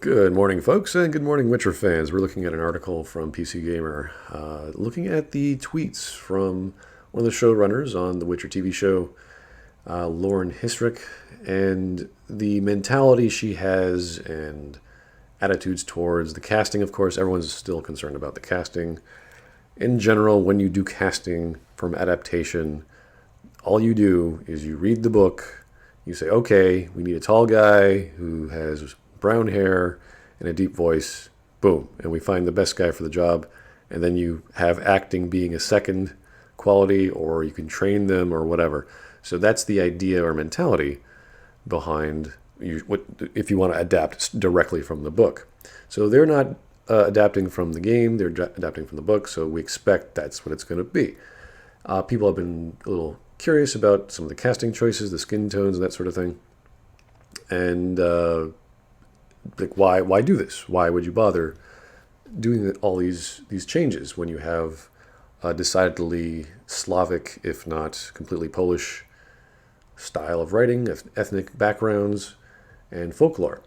Good morning, folks, and good morning, Witcher fans. We're looking at an article from PC Gamer, looking at the tweets from one of the showrunners on the Witcher TV show, Lauren Hissrich, and the mentality she has and attitudes towards the casting. Of course, everyone's still concerned about the casting. In general, when you do casting from adaptation, all you do is you read the book, you say, okay, we need a tall guy who has brown hair and a deep voice, boom, and we find the best guy for the job. And then you have acting being a second quality, or you can train them or whatever. So that's the idea or mentality behind if you want to adapt directly from the book. So they're not adapting from the game, they're adapting from the book, so we expect that's what it's going to be. People have been a little curious about some of the casting choices, the skin tones, and that sort of thing. And like, why do this? Why would you bother doing all these changes when you have decidedly Slavic, if not completely Polish, style of writing, ethnic backgrounds, and folklore?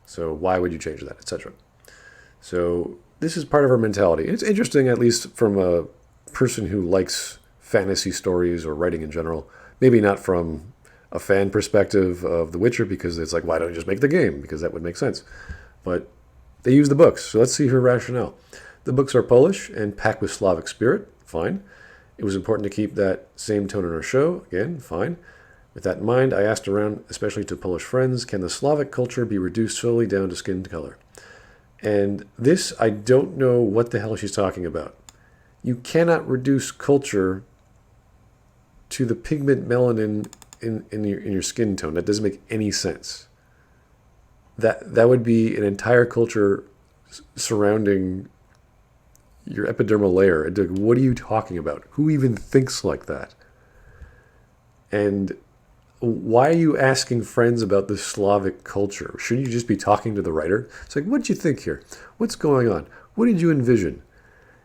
So why would you change that, etc.? So this is part of our mentality. It's interesting, at least from a person who likes fantasy stories or writing in general. Maybe not from a fan perspective of The Witcher, because it's like, why don't you just make the game? Because that would make sense. But they use the books, so let's see her rationale. The books are Polish and packed with Slavic spirit, fine. It was important to keep that same tone in our show, again, fine. With that in mind, I asked around, especially to Polish friends, can the Slavic culture be reduced solely down to skin color? And this, I don't know what the hell she's talking about. You cannot reduce culture to the pigment melanin in your skin tone. That doesn't make any sense. That would be an entire culture surrounding your epidermal layer. What are you talking about? Who even thinks like that? And why are you asking friends about the Slavic culture? Shouldn't you just be talking to the writer? It's like, what did you think here? What's going on? What did you envision?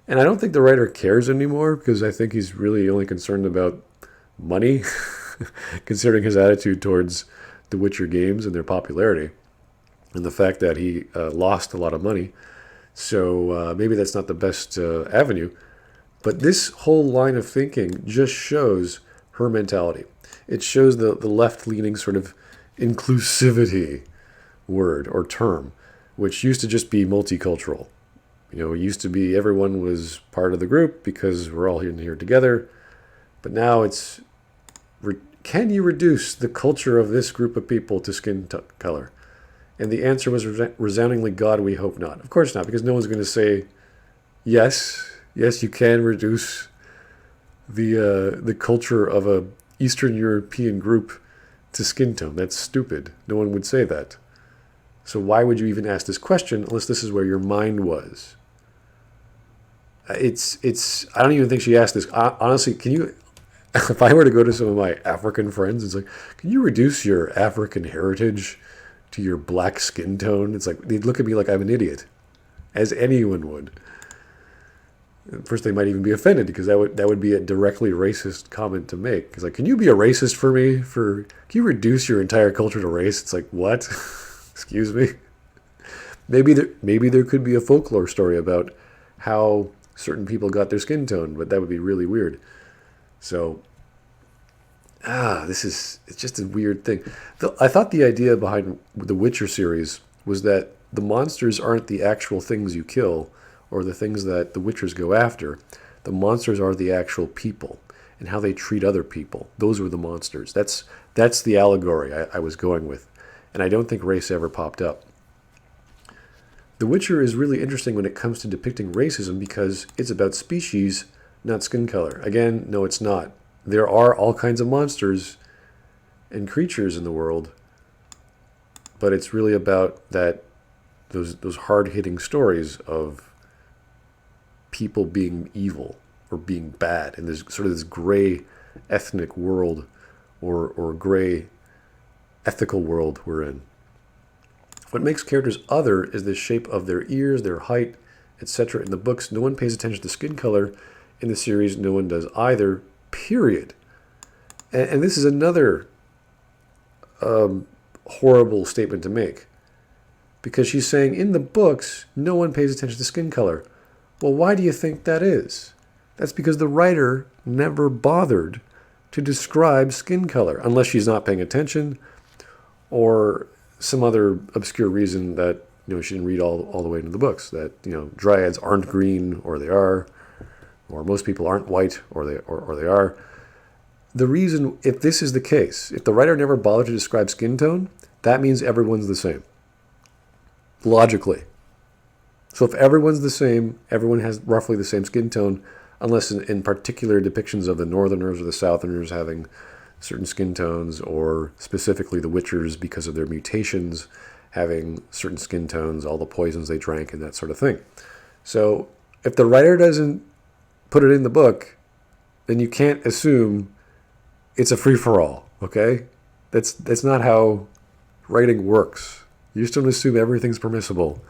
And I don't think the writer cares anymore, because I think he's really only concerned about money, considering his attitude towards the Witcher games and their popularity, and the fact that he lost a lot of money. So maybe that's not the best avenue. But this whole line of thinking just shows her mentality. It shows the left-leaning sort of inclusivity word or term, which used to just be multicultural. You know, it used to be everyone was part of the group because we're all here together. But now it's, can you reduce the culture of this group of people to skin color? And the answer was resoundingly, God, we hope not. Of course not, because no one's going to say, yes, you can reduce the culture of a Eastern European group to skin tone. That's stupid. No one would say that. So why would you even ask this question unless this is where your mind was? It's. I don't even think she asked this. Honestly, can you? If I were to go to some of my African friends, it's like, can you reduce your African heritage to your black skin tone? It's like, they'd look at me like I'm an idiot, as anyone would. First, they might even be offended, because that would be a directly racist comment to make. It's like, can you be a racist for me? Can you reduce your entire culture to race? It's like, what? Excuse me. Maybe there could be a folklore story about how certain people got their skin tone, but that would be really weird. So, it's just a weird thing. I thought the idea behind the Witcher series was that the monsters aren't the actual things you kill or the things that the Witchers go after. The monsters are the actual people and how they treat other people. Those were the monsters. That's the allegory I was going with. And I don't think race ever popped up. The Witcher is really interesting when it comes to depicting racism, because it's about species, not skin color. Again, no, it's not. There are all kinds of monsters and creatures in the world, but it's really about those hard-hitting stories of people being evil or being bad, and there's sort of this gray ethnic world or gray ethical world we're in. What makes characters other is the shape of their ears, their height, etc. In the books, no one pays attention to skin color. In the series, no one does either, period. And this is another horrible statement to make, because she's saying in the books, no one pays attention to skin color. Well, why do you think that is? That's because the writer never bothered to describe skin color, unless she's not paying attention or some other obscure reason that she didn't read all the way into the books, that dryads aren't green, or they are, or most people aren't white, or they are. The reason, if this is the case, if the writer never bothered to describe skin tone, that means everyone's the same. Logically. So if everyone's the same, everyone has roughly the same skin tone, unless in particular depictions of the Northerners or the Southerners having certain skin tones, or specifically the Witchers because of their mutations having certain skin tones, all the poisons they drank, and that sort of thing. So if the writer doesn't put it in the book, then you can't assume it's a free-for-all, okay? That's not how writing works. You just don't assume everything's permissible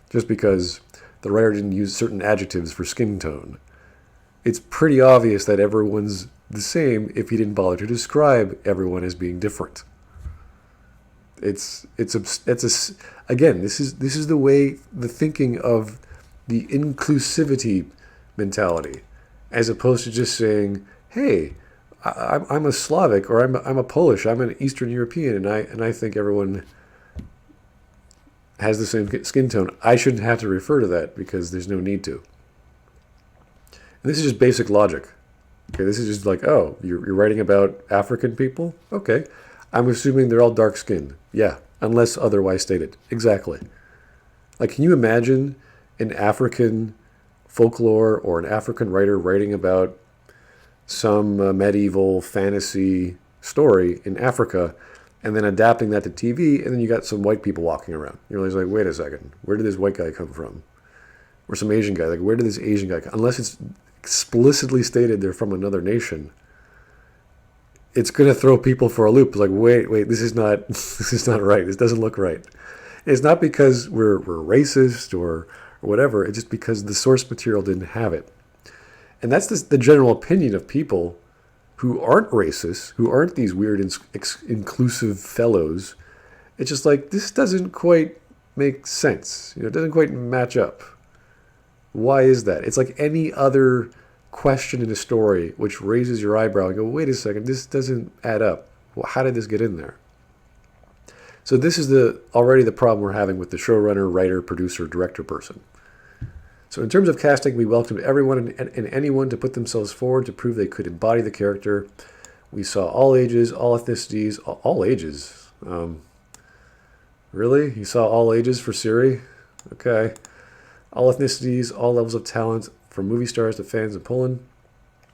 just because the writer didn't use certain adjectives for skin tone. It's pretty obvious that everyone's the same if he didn't bother to describe everyone as being different. Again, this is the way, the thinking of the inclusivity mentality, as opposed to just saying, hey, I'm a Slavic, or I'm a Polish, I'm an Eastern European, and I think everyone has the same skin tone. I shouldn't have to refer to that because there's no need to. And this is just basic logic. Okay, this is just like, oh, you're writing about African people? Okay. I'm assuming they're all dark-skinned. Yeah, unless otherwise stated. Exactly. Like, can you imagine an African folklore or an African writer writing about some medieval fantasy story in Africa and then adapting that to TV, and then you got some white people walking around? You're always like, wait a second, where did this white guy come from? Or some Asian guy. Like, where did this Asian guy come? Unless it's explicitly stated they're from another nation, it's going to throw people for a loop. It's like, wait, this is not right. This doesn't look right. It's not because we're racist or whatever. It's just because the source material didn't have it. And that's the general opinion of people who aren't racist, who aren't these weird inclusive fellows. It's just like, this doesn't quite make sense. It doesn't quite match up. Why is that? It's like any other question in a story which raises your eyebrow and go, wait a second, this doesn't add up. Well, how did this get in there? So this is already the problem we're having with the showrunner, writer, producer, director person. So in terms of casting, we welcomed everyone and anyone to put themselves forward to prove they could embody the character. We saw all ages, all ethnicities, all ages. Really? You saw all ages for Siri? Okay. All ethnicities, all levels of talent, from movie stars to fans in Poland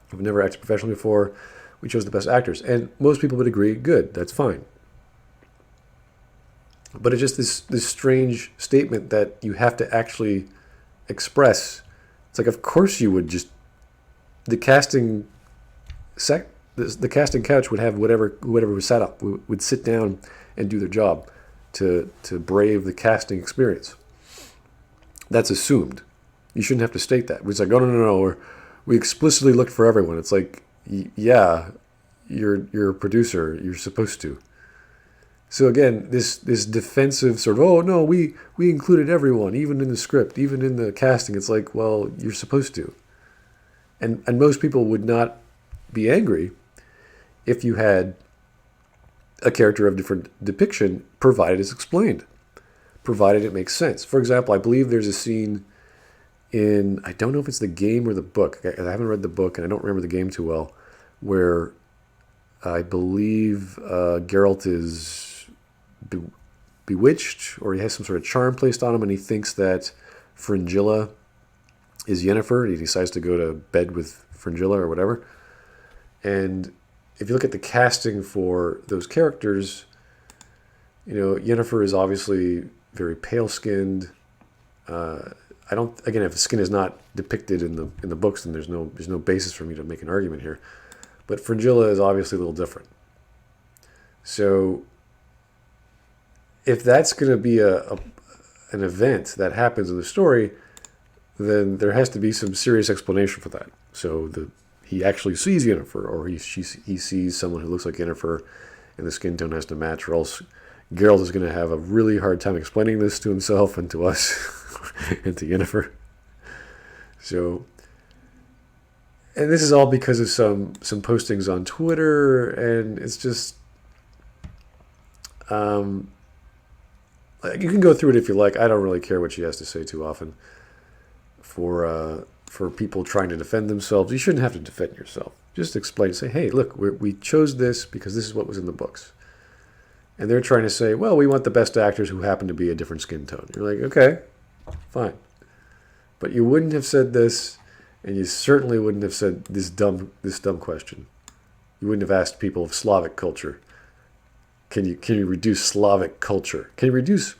who've never acted professionally before. We chose the best actors. And most people would agree, good, that's fine. But it's just this strange statement that you have to actually express. It's like, of course you would just... The casting couch would have whoever was set up, would sit down and do their job to brave the casting experience. That's assumed. You shouldn't have to state that. It's like, oh, no. We explicitly looked for everyone. It's like, yeah, you're a producer. You're supposed to. So again, this defensive sort of, oh, no, we included everyone, even in the script, even in the casting. It's like, well, you're supposed to. And most people would not be angry if you had a character of different depiction, provided it's explained, provided it makes sense. For example, I believe there's a scene in, I don't know if it's the game or the book. I haven't read the book and I don't remember the game too well, where I believe Geralt is bewitched, or he has some sort of charm placed on him, and he thinks that Fringilla is Yennefer. He decides to go to bed with Fringilla or whatever. And if you look at the casting for those characters, Yennefer is obviously very pale-skinned. If the skin is not depicted in the books, then there's no basis for me to make an argument here. But Fringilla is obviously a little different. So if that's going to be an event that happens in the story, then there has to be some serious explanation for that. So he actually sees Yennefer, or he sees someone who looks like Yennefer, and the skin tone has to match, or else Geralt is going to have a really hard time explaining this to himself and to us and to Yennefer. So, and this is all because of some postings on Twitter, and it's just, you can go through it if you like. I don't really care what she has to say too often. For people trying to defend themselves, you shouldn't have to defend yourself. Just explain, say, hey, look, we chose this because this is what was in the books. And they're trying to say, well, we want the best actors who happen to be a different skin tone. You're like, okay, fine. But you wouldn't have said this, and you certainly wouldn't have said this dumb question. You wouldn't have asked people of Slavic culture, can you reduce Slavic culture? Can you reduce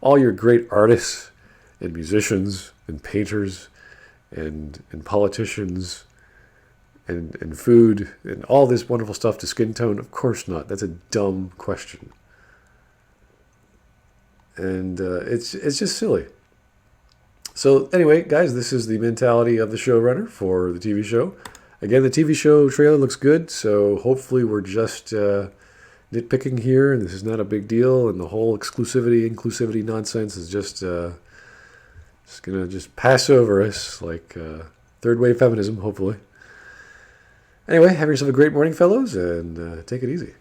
all your great artists and musicians and painters and politicians and food and all this wonderful stuff to skin tone? Of course not. That's a dumb question. And it's just silly. So anyway, guys, this is the mentality of the showrunner for the TV show. Again, the TV show trailer looks good, so hopefully we're just nitpicking here, and this is not a big deal, and the whole inclusivity nonsense is just going to just pass over us like third wave feminism, hopefully. Anyway, have yourself a great morning, fellows, and take it easy.